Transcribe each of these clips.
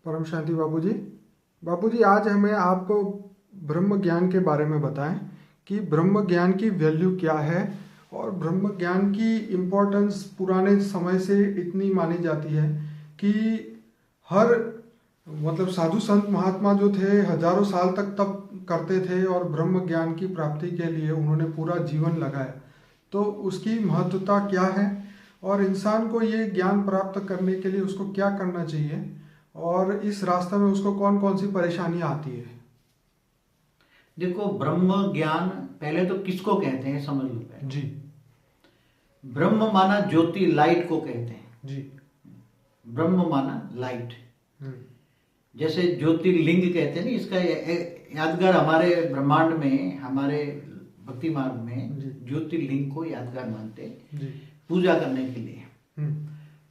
परम शांति बाबूजी। बाबूजी, आज हमें आपको ब्रह्म ज्ञान के बारे में बताएं कि ब्रह्म ज्ञान की वैल्यू क्या है और ब्रह्म ज्ञान की इम्पोर्टेंस पुराने समय से इतनी मानी जाती है कि हर साधु संत महात्मा जो थे हजारों साल तक तप करते थे और ब्रह्म ज्ञान की प्राप्ति के लिए उन्होंने पूरा जीवन लगाया। तो उसकी महत्वता क्या है और इंसान को ये ज्ञान प्राप्त करने के लिए उसको क्या करना चाहिए और इस रास्ते में उसको कौन कौन सी परेशानियां आती है? देखो, ब्रह्म ज्ञान पहले तो किसको कहते हैं समझ लो पहले। जी। ब्रह्म माना ज्योति, लाइट को कहते हैं जी। ब्रह्म माना लाइट। जैसे ज्योतिर्लिंग कहते हैं ना, इसका यादगार हमारे ब्रह्मांड में, हमारे भक्ति मार्ग में ज्योतिर्लिंग को यादगार मानते हैं पूजा करने के लिए।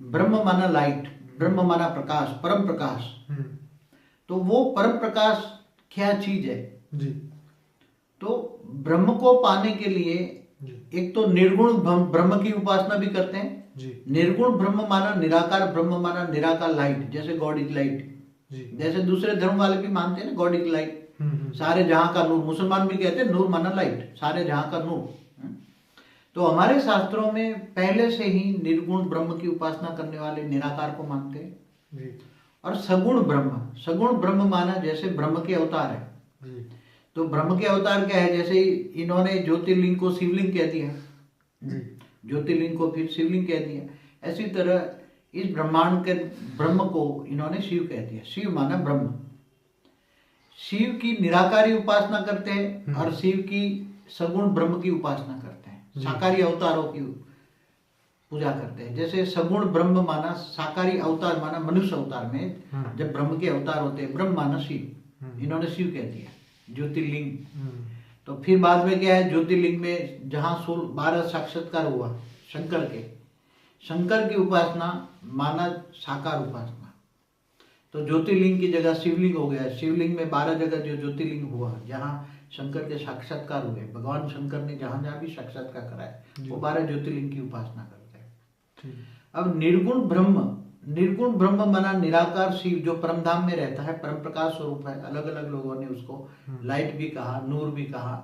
ब्रह्म माना लाइट, ब्रह्म माना प्रकाश, परम प्रकाश। तो वो परम प्रकाश क्या चीज है जी? तो ब्रह्म को पाने के लिए एक तो निर्गुण ब्रह्म की उपासना भी करते हैं जी। निर्गुण ब्रह्म माना निराकार, ब्रह्म माना निराकार लाइट, जैसे गॉड इज लाइट। जैसे दूसरे धर्म वाले भी मानते हैं ना, गॉड इज लाइट, सारे जहां का नूर। मुसलमान भी कहते हैं नूर माना लाइट, सारे जहां का नूर। तो हमारे शास्त्रों में पहले से ही निर्गुण ब्रह्म की उपासना करने वाले निराकार को मानते हैं। और सगुण ब्रह्म माना जैसे ब्रह्म के अवतार है। तो ब्रह्म के अवतार क्या है? जैसे इन्होंने ज्योतिर्लिंग को शिवलिंग कह दिया, ज्योतिर्लिंग को फिर शिवलिंग कह दिया, ऐसी तरह इस ब्रह्मांड के ब्रह्म को इन्होंने शिव कह दिया। शिव माना ब्रह्म। शिव की निराकारी उपासना करते हैं और शिव की सगुण ब्रह्म की उपासना करते हैं, साकारी अवतारों की पूजा करते हैं। जैसे सगुण ब्रह्म माना साकारी अवतार माना मनुष्य अवतार में जब ब्रह्म के अवतार होते हैं, ब्रह्म माना शिव, इन्होंने शिव कह दिया ज्योतिर्लिंग। तो फिर बाद में क्या है, ज्योतिर्लिंग में जहां 12 साक्षात्कार हुआ शंकर की उपासना माना साकार उपासना। तो ज्योतिर्लिंग की जगह शिवलिंग हो गया। शिवलिंग में 12 जगह जो ज्योतिर्लिंग हुआ, जहाँ शंकर के साक्षात्कार हुए, भगवान शंकर ने जहां जहां भी साक्षात्कार कराया, वो 12 ज्योतिर्लिंग की उपासना करते हैं। अब निर्गुण ब्रह्म माना निराकार शिव, जो परमधाम में रहता है, परम प्रकाश स्वरूप है। अलग अलग लोगों ने उसको लाइट भी कहा, नूर भी कहा।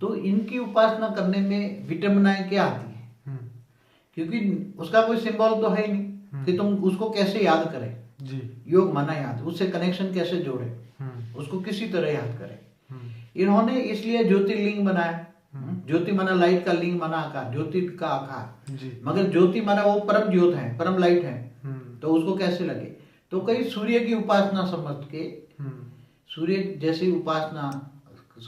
तो इनकी उपासना करने में विटंबनाएं क्या आती है? क्योंकि उसका कोई सिंबल तो है ही नहीं कि तुम उसको कैसे याद करें जी। योग माना याद, उससे कनेक्शन कैसे जोड़े, उसको किसी तरह याद करें। इन्होंने इसलिए ज्योतिर्लिंग बनाया। ज्योति माना लाइट का, लिंग माना आकार, ज्योति का आकार। मगर ज्योति माना वो परम ज्योत है, परम लाइट है, तो उसको कैसे लगे? तो कई सूर्य की उपासना समझ के सूर्य जैसी उपासना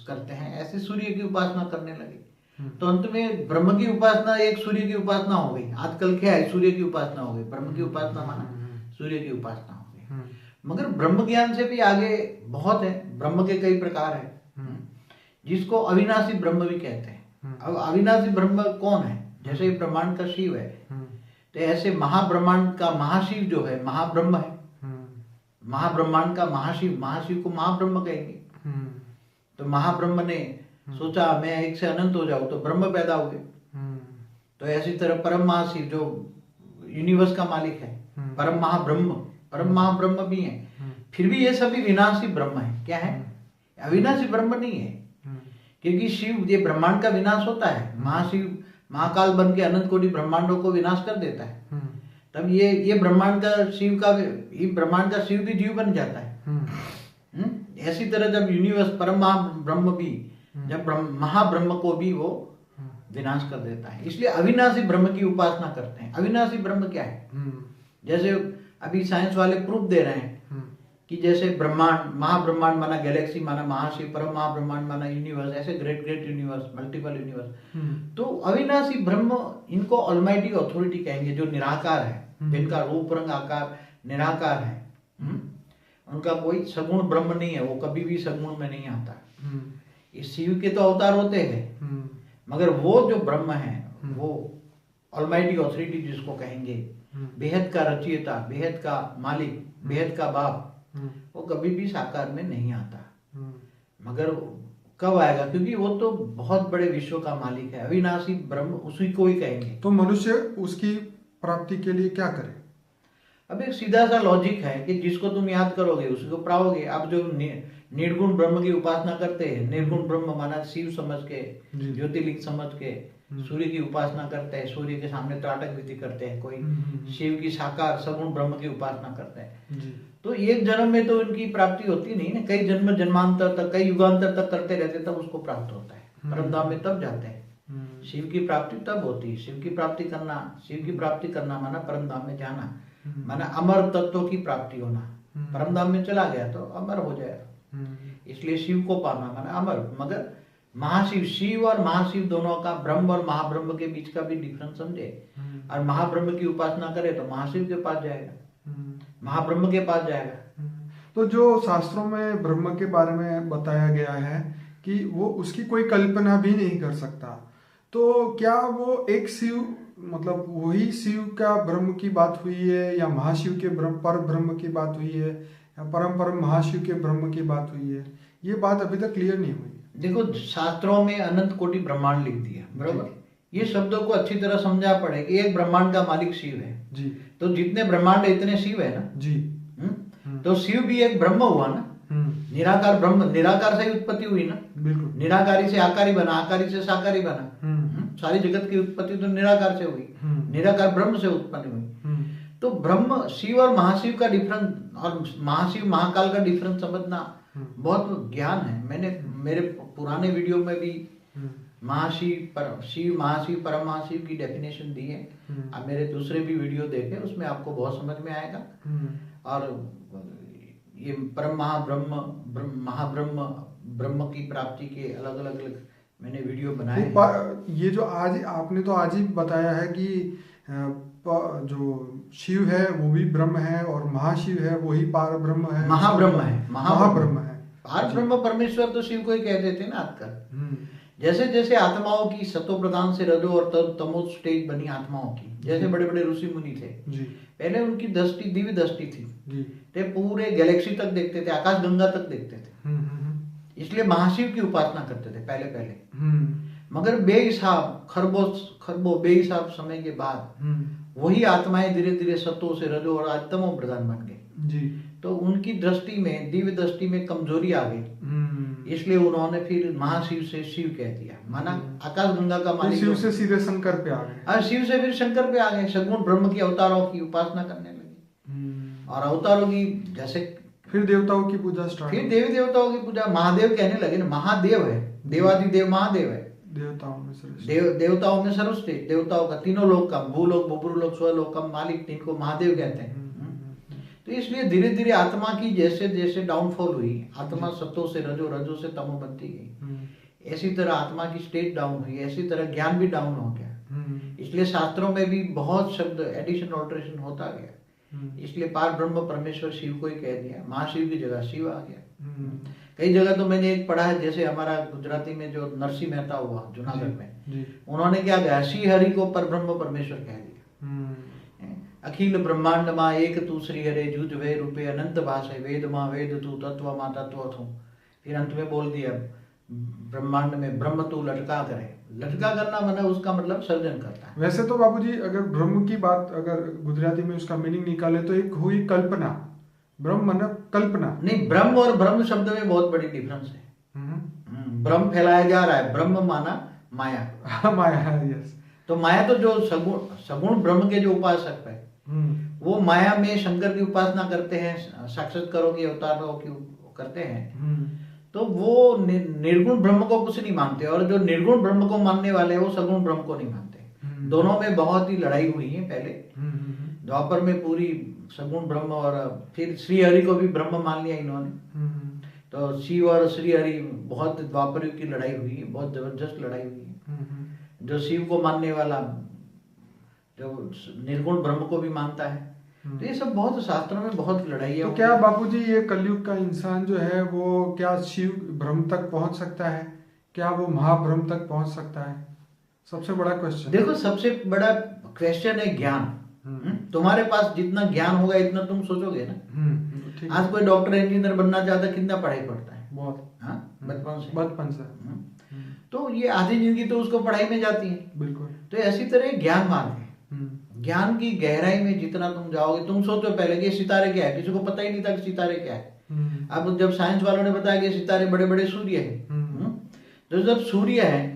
करते हैं, ऐसे सूर्य की उपासना करने लगे। तो अंत में ब्रह्म की उपासना एक सूर्य की उपासना हो गई। आजकल क्या है, सूर्य की उपासना हो गई, ब्रह्म की उपासना माना सूर्य की उपासना हो गई। मगर ब्रह्म ज्ञान से भी आगे बहुत है। ब्रह्म के कई प्रकार है, जिसको अविनाशी ब्रह्म भी कहते हैं। अब अविनाशी ब्रह्म कौन है? जैसे ब्रह्मांड का शिव है, तो ऐसे महाब्रह्मांड का महाशिव जो है महाब्रह्म है। महाब्रह्मांड का महाशिव को महाब्रह्म कहेंगे। तो महाब्रह्म ने सोचा मैं एक से अनंत हो जाऊं, तो ब्रह्म पैदा हो गए। तो ऐसी तरह परम महाशिव जो यूनिवर्स का मालिक है, परम महाब्रह्म भी है। फिर भी ये सभी विनाशी ब्रह्म है। क्या है? अविनाशी ब्रह्म नहीं है, क्योंकि शिव, ये ब्रह्मांड का विनाश होता है। महाशिव महाकाल बन के अनंत कोटि ब्रह्मांडों को विनाश कर देता है। तब ये ब्रह्मांड का शिव भी जीव बन जाता है। ऐसी तरह जब यूनिवर्स परम महाब्रह्म भी, जब महाब्रह्म को भी वो विनाश कर देता है, इसलिए अविनाशी ब्रह्म की उपासना करते हैं। अविनाशी ब्रह्म क्या है? जैसे अभी साइंस वाले प्रूफ दे रहे हैं कि जैसे ब्रह्मांड, महाब्रह्मांड माना गैलेक्सी माना महाशिव, परम महाब्रह्मांड माना यूनिवर्स, ऐसे ग्रेट यूनिवर्स, मल्टीपल यूनिवर्स। तो अविनाशी ब्रह्म, इनको ऑलमाइटी अथॉरिटी कहेंगे, जो निराकार है, जिनका रूप रंग आकार निराकार है। उनका कोई सगुण ब्रह्म नहीं है, वो कभी भी सगुण में नहीं आता। इस शिव के तो अवतार होते हैं, मगर वो जो ब्रह्म है, वो ऑलमाइटी अथॉरिटी जिसको कहेंगे, बेहद का रचयिता, बेहद का मालिक, बेहद का बाप, वो कभी भी साकार में नहीं आता। मगर कब आएगा? क्योंकि वो तो बहुत बड़े विश्व का मालिक है। अविनाशी ब्रह्म उसी को ही कहेंगे। तो मनुष्य उसकी प्राप्ति के लिए क्या करे? अब एक सीधा सा लॉजिक है कि जिसको तुम याद करोगे उसी को पाओगे। अब जो निर्गुण ब्रह्म की उपासना करते हैं, निर्गुण ब्रह्म माना शिव समझ के, ज्योतिर्लिंग समझ के सूर्य की उपासना करते हैं, सूर्य के सामने त्राटक विधि करते हैं, कोई शिव की साकार सगुण ब्रह्म की उपासना करते हैं, तो एक जन्म में तो उनकी प्राप्ति होती नहीं ना, कई जन्म जन्मांतर तक, कई युगांतर तक करते रहते तब उसको प्राप्त होता है। परम धाम में तब जाते हैं, शिव की प्राप्ति तब होती है। शिव की प्राप्ति करना माना परम धाम में जाना, माना अमर तत्व की प्राप्ति होना। परम धाम में चला गया तो अमर हो जाएगा, इसलिए शिव को पाना माना अमर। मगर महाशिव, शिव और महाशिव दोनों का, ब्रह्म और महाब्रह्म के बीच का भी डिफरेंस समझे, और महाब्रह्म की उपासना करे तो महाशिव के पास जाएगा, महाब्रह्म के पास जाएगा। तो जो शास्त्रों में ब्रह्म के बारे में बताया गया है कि वो उसकी कोई कल्पना भी नहीं कर सकता, तो क्या वो एक शिव, मतलब वही शिव का ब्रह्म की बात हुई है, या महाशिव के पर ब्रह्म की बात हुई है, या परम महाशिव के ब्रह्म की बात हुई है? ये बात अभी तक क्लियर नहीं हुई। देखो, शास्त्रों में अनंत कोटि ब्रह्मांड लिख दिया, बराबर। ये शब्दों को अच्छी तरह समझा पड़े कि एक ब्रह्मांड का मालिक शिव है जी, तो जितने ब्रह्मांड है इतने शिव है ना जी। तो शिव भी एक ब्रह्म हुआ ना, निराकार ब्रह्म, निराकार से ही उत्पत्ति हुई ना, बिल्कुल। निराकारी से आकारी बना, आकारी से साकारी बना, सारी जगत की उत्पत्ति तो निराकार से हुई, निराकार ब्रह्म से उत्पन्न हुई। तो ब्रह्म, शिव और महाशिव का डिफरेंस, और महाशिव महाकाल का डिफरेंस समझना बहुत ज्ञान है। मैंने मेरे पुराने वीडियो में भी शिव महाशिव परम महाशिव की डेफिनेशन दी है। अब मेरे दूसरे भी वीडियो देखे, उसमें आपको बहुत समझ में आएगा। और ये परम महाब्रह्म ब्रह्म की प्राप्ति के अलग अलग मैंने वीडियो बनाए। ये जो आज आपने तो आज ही बताया है कि जो शिव है वो भी ब्रह्म है, और महाशिव है वही पार ब्रह्म है, महाब्रह्म है, महाब्रह्म है। पार ब्रह्म परमेश्वर तो शिव को ही कहते थे ना आजकल। जैसे जैसे आत्माओं की सतो प्रधान से रजो और तमो स्टेज बनी आत्माओं की, जैसे बड़े बड़े ऋषि मुनि थे जी, पहले उनकी दृष्टि दिव्य दृष्टि थी जी, ते पूरे गैलेक्सी तक देखते थे, आकाश गंगा तक देखते थे, इसलिए महाशिव की उपासना करते थे पहले। मगर बेहिसाब खरबों बेहिसाब समय के बाद वही आत्माएं धीरे धीरे सतो से रजो और आज तमो प्रधान बन गए जी। तो उनकी दृष्टि में, दिव्य दृष्टि में कमजोरी आ गई, इसलिए उन्होंने फिर महाशिव से शिव कह दिया, माना आकाश गंगा का मालिक। शिव से सीधे शंकर पे आ गए, और शिव से फिर शंकर पे आ गए, सगुण ब्रह्म की अवतारों की उपासना करने लगे। और अवतारों की जैसे फिर देवताओं की पूजा स्टार्ट, फिर देवी देवताओं की पूजा, महादेव कहने लगे ना, महादेव है, देवादिदेव महादेव है, देवताओं में सर्वश्रेष्ठ, देवताओं में सर्वश्रेष्ठ, देवताओं का तीनों लोक का, भूलोक बुभुलोक स्वलोक का मालिक, इनको महादेव कहते हैं। तो इसलिए धीरे धीरे आत्मा की जैसे जैसे डाउनफॉल हुई, आत्मा सत्तो से रजो, रजो से तमो बनती गई, ऐसी तरह आत्मा की स्टेट डाउन हुई, ऐसी तरह ज्ञान भी डाउन हो गया। इसलिए शास्त्रों में भी बहुत शब्द एडिशन ऑल्ट्रेशन होता गया, इसलिए पार ब्रह्म परमेश्वर शिव को ही कह दिया, महाशिव की जगह शिव आ गया। कई जगह तो मैंने एक पढ़ा है, जैसे हमारा गुजराती में जो नरसिंह मेहता हुआ जूनागढ़ में, उन्होंने क्या कहा, श्री हरि को पर ब्रह्म परमेश्वर कह दिया। अखिल ब्रह्मांड माँ एक तू श्री हरे जूझ वे रूपे अनंत भाषे, वेद माँ वेद तू तत्व माँ तत्व तू। फिर अंत में बोल दिया, ब्रह्मांड में ब्रह्म तू लटका करे। लटका करना माना उसका मतलब सर्जन करता है। वैसे तो बाबूजी अगर ब्रह्म की बात अगर गुजराती में उसका मीनिंग निकाले तो एक हुई कल्पना, ब्रह्म माना कल्पना नहीं। ब्रह्म और ब्रह्म शब्द में बहुत बड़ी डिफरेंस है। ब्रह्म फैलाया जा रहा है, ब्रह्म माना माया। माया है, यस। तो माया तो जो सगुण ब्रह्म के जो उपासक है, वो माया में शंकर की उपासना करते हैं, साक्षात्कारों की अवतारों की करते हैं, तो वो निर्गुण ब्रह्म को कुछ नहीं मानते, और जो निर्गुण ब्रह्म को मानने वाले हैं वो सगुण ब्रह्म को नहीं मानते। दोनों में बहुत ही लड़ाई हुई है पहले। द्वापर में पूरी सगुण ब्रह्म, और फिर श्री हरि को भी ब्रह्म मान लिया इन्होंने। तो शिव और श्री हरि बहुत द्वापर युग की लड़ाई हुई है, बहुत जबरदस्त लड़ाई हुई है। जो शिव को मानने वाला जो निर्गुण ब्रह्म को भी मानता है। तो ये सब बहुत शास्त्रों में बहुत लड़ाई है। तो क्या बापूजी ये कलयुग का इंसान जो है वो क्या शिव ब्रह्म तक पहुंच सकता है? क्या वो महाब्रह्म तक पहुंच सकता है? सबसे बड़ा क्वेश्चन। देखो, सबसे बड़ा क्वेश्चन है ज्ञान। तुम्हारे पास जितना ज्ञान होगा इतना तुम सोचोगे ना। आज कोई डॉक्टर इंजीनियर बनना चाहता, कितना पढ़ाई पड़ता है? बहुत, बचपन से। तो ये आधी जिंदगी तो उसको पढ़ाई में जाती है। बिल्कुल। तो ऐसी तरह ज्ञान मार्ग है। ज्ञान की गहराई में जितना तुम जाओगे, तुम सोचो पहले कि सितारे क्या है, किसी को पता ही नहीं था कि सितारे क्या है। अब जब साइंस वालों ने बताया कि सितारे बड़े बड़े सूर्य हैं, तो जब सूर्य है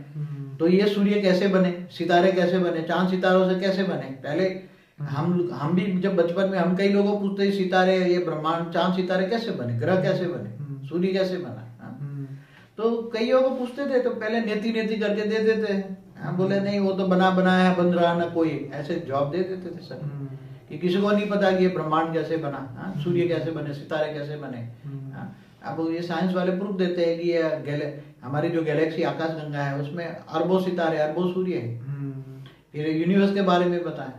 तो ये सूर्य कैसे बने, सितारे कैसे बने, चांद सितारों से कैसे बने। पहले हम भी जब बचपन में हम कई लोगों पूछते हैं सितारे, ये ब्रह्मांड, चांद सितारे कैसे बने, ग्रह कैसे बने, सूर्य कैसे बना। तो कईयों को पूछते थे तो पहले नेति नेति करके दे देते हैं, बोले नहीं वो तो बना बनाया है, बन रहा ना कोई, ऐसे जवाब दे देते थे सब। कि किसी को नहीं पता कि ये ब्रह्मांड कैसे बना, सूर्य कैसे बने, सितारे कैसे बने। अब ये साइंस वाले प्रूफ देते हैं कि ये हमारी जो गैलेक्सी आकाश गंगा है उसमें अरबों सितारे, अरबों सूर्य है। फिर यूनिवर्स के बारे में बताएं,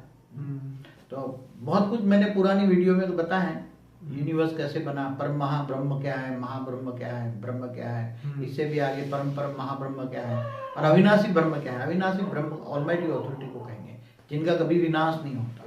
तो बहुत कुछ मैंने पुरानी वीडियो में बताया है। यूनिवर्स कैसे बना, परम महाब्रह्म क्या है, महाब्रह्म क्या है, ब्रह्म क्या है, इससे भी आगे परम परम महाब्रह्म क्या है, और अविनाशी ब्रह्म क्या है। अविनाशी ब्रह्म ऑलमाइटी अथॉरिटी को कहेंगे, जिनका कभी विनाश नहीं होता।